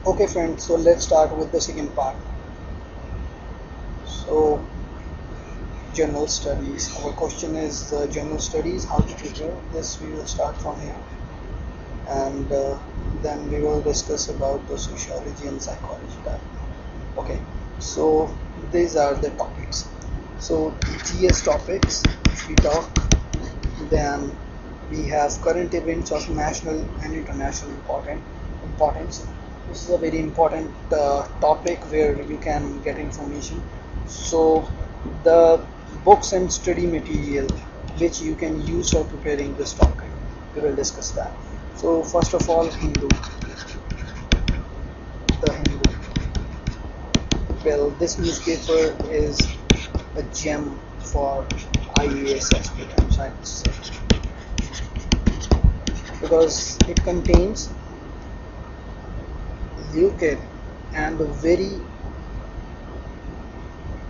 Okay friends, so let's start with the second part. So general studies, our question is general studies, how to prepare. This we will start from here, and then we will discuss about the sociology and psychology type. Okay, so these are the topics. So GS topics, if we talk, then we have current events of national and international importance. This is a very important topic where you can get information. So the books and study material which you can use for preparing this topic, we will discuss that. So first of all, the Hindu. Well, this newspaper is a gem for IAS aspirants, I would say, because it contains lucid and very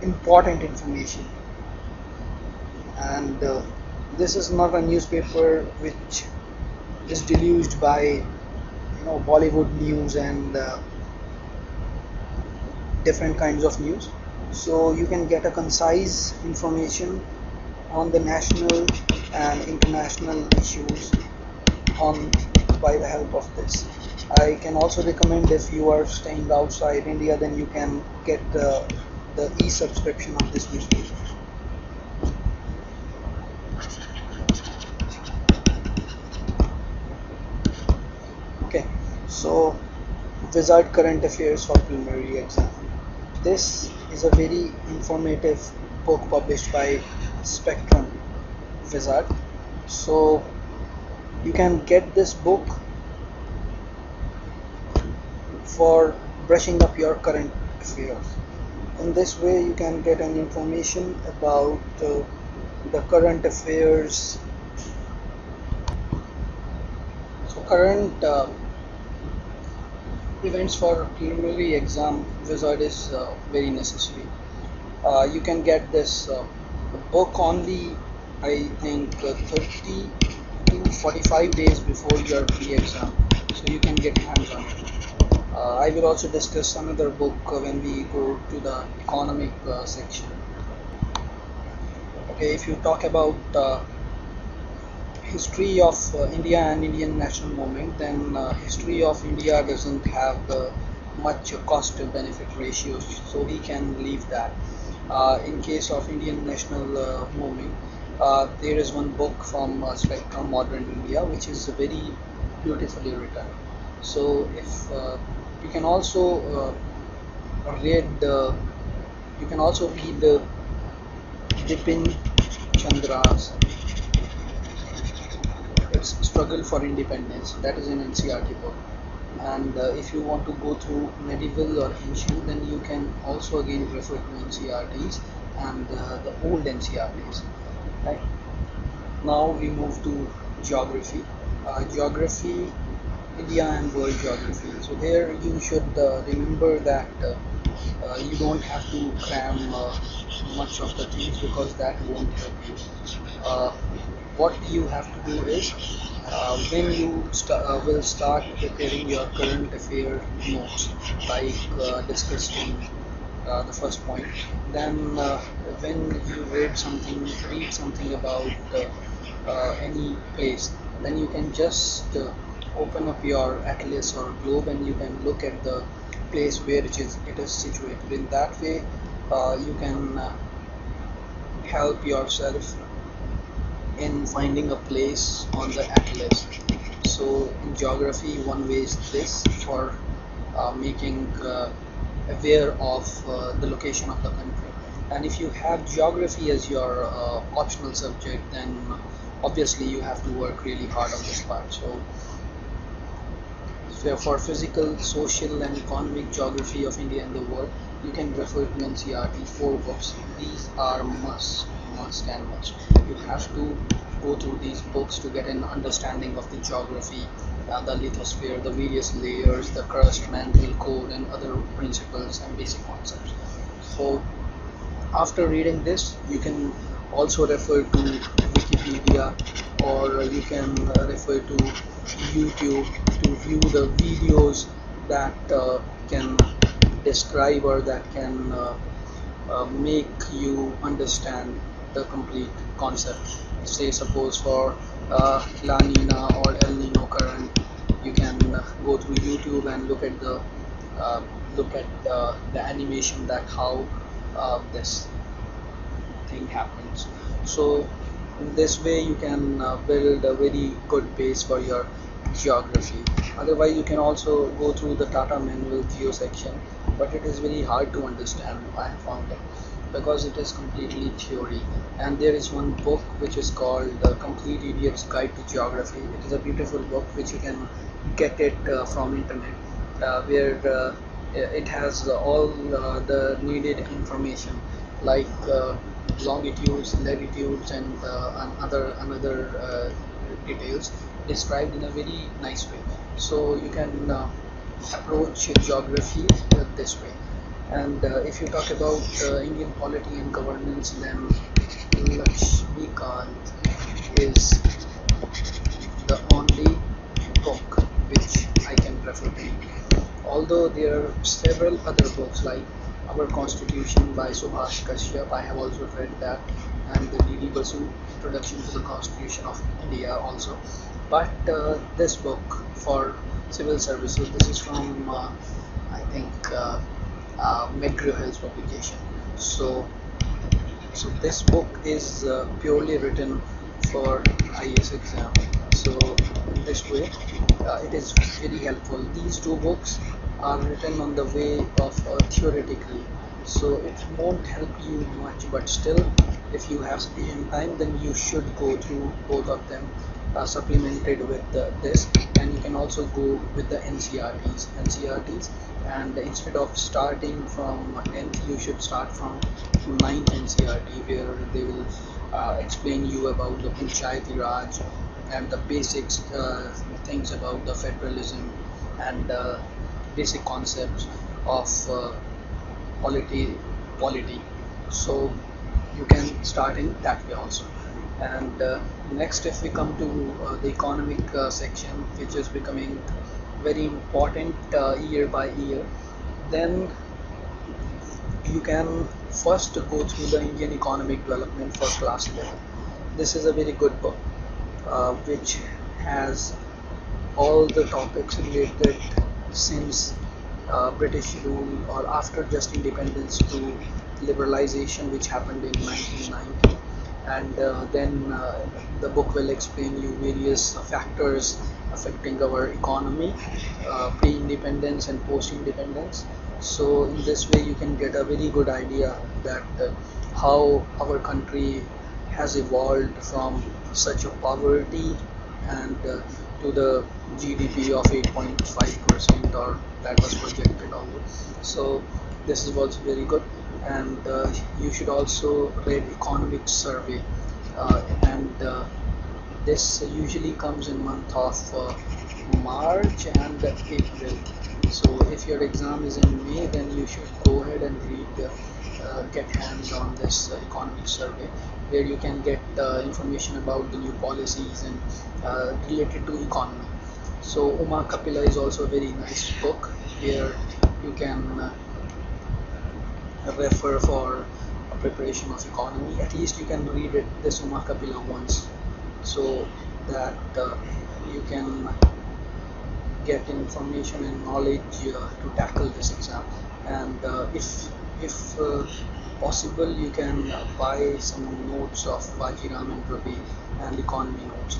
important information. And this is not a newspaper which is deluged by Bollywood news and different kinds of news. So you can get a concise information on the national and international issues on by the help of this. I can also recommend, if you are staying outside India, then you can get the e-subscription of this newspaper. Okay, so Wizard Current Affairs for Preliminary Exam. This is a very informative book published by Spectrum Wizard. So you can get this book for brushing up your current affairs. In this way you can get an information about the current affairs. So current events for preliminary exam wizard is very necessary. You can get this book only, I think, 30 to 45 days before your pre-exam, so you can get hands on it. I will also discuss another book when we go to the economic section. Okay, if you talk about history of India and Indian national movement, then history of India doesn't have much cost to benefit ratios, so we can leave that. In case of Indian national movement, there is one book from Spectrum Modern India which is very beautifully written. So if you can also read Bipin Chandra's its Struggle for Independence. That is an NCERT book. And if you want to go through medieval or ancient, then you can also again refer to NCERTs and the old NCERTs. Right. Now we move to geography. Geography, India and world geography. So here you should remember that you don't have to cram much of the things, because that won't help you. What you have to do is, when you will start preparing your current affair notes, like discussed in the first point, then when you read something about any place, then you can just open up your atlas or globe and you can look at the place where it is situated. In that way you can help yourself in finding a place on the atlas. So in geography, one way is this, for making aware of the location of the country. And if you have geography as your optional subject, then obviously you have to work really hard on this part. So for physical, social and economic geography of India and the world, you can refer to NCERT 4 books. These are must. You have to go through these books to get an understanding of the geography, the lithosphere, the various layers, the crust, mantle, core and other principles and basic concepts. So after reading this, you can also refer to Wikipedia, or you can refer to YouTube to view the videos that can describe or that can make you understand the complete concept. Say suppose for La Nina or El Nino current, you can go through YouTube and uh, look at the animation that how this thing happens. So in this way you can build a very good base for your geography. Otherwise you can also go through the Tata manual geo section, but it is very hard to understand, I have found it, because it is completely theory. And there is one book which is called The Complete Idiot's Guide to Geography. It is a beautiful book which you can get it from internet, where it has all the needed information, like longitudes, latitudes, and another details described in a very nice way. So you can approach geography this way. And if you talk about Indian polity and governance, then Lakshmikant is the only book which I can refer to. Although there are several other books like Our Constitution by Subhash Kashyap, I have also read that, and the D.D. Basu Introduction to the Constitution of India also. But this book for civil services, this is from I think McGraw-Hill's publication. So this book is purely written for IAS exam. So in this way, it is very helpful. These two books are written on the way of theoretically, so it won't help you much. But still, if you have sufficient time, then you should go through both of them, supplemented with this, and you can also go with the NCRTs. And instead of starting from 10th, you should start from 9th NCRT, where they will explain you about the Panchayati Raj and the basics things about the federalism and basic concepts of polity. So you can start in that way also. And next, if we come to the economic section, which is becoming very important year by year, then you can first go through the Indian economic development for class 11. This is a very good book which has all the topics related since British rule or after just independence to liberalization, which happened in 1990. And then the book will explain you various factors affecting our economy, pre-independence and post-independence. So in this way you can get a very good idea that how our country has evolved from such a poverty and to the GDP of 8.5%, or that was projected also. So this is also very good. And you should also read economic survey, and this usually comes in month of March and April. So if your exam is in May, then you should go ahead and read, get hands on this economic survey, where you can get information about the new policies and related to economy. So Uma Kapila is also a very nice book where you can refer for preparation of economy. At least you can read it, this Uma Kapila once, so that you can get information and knowledge to tackle this exam. And if possible, you can buy some notes of Vajiram and Ravi and economy notes.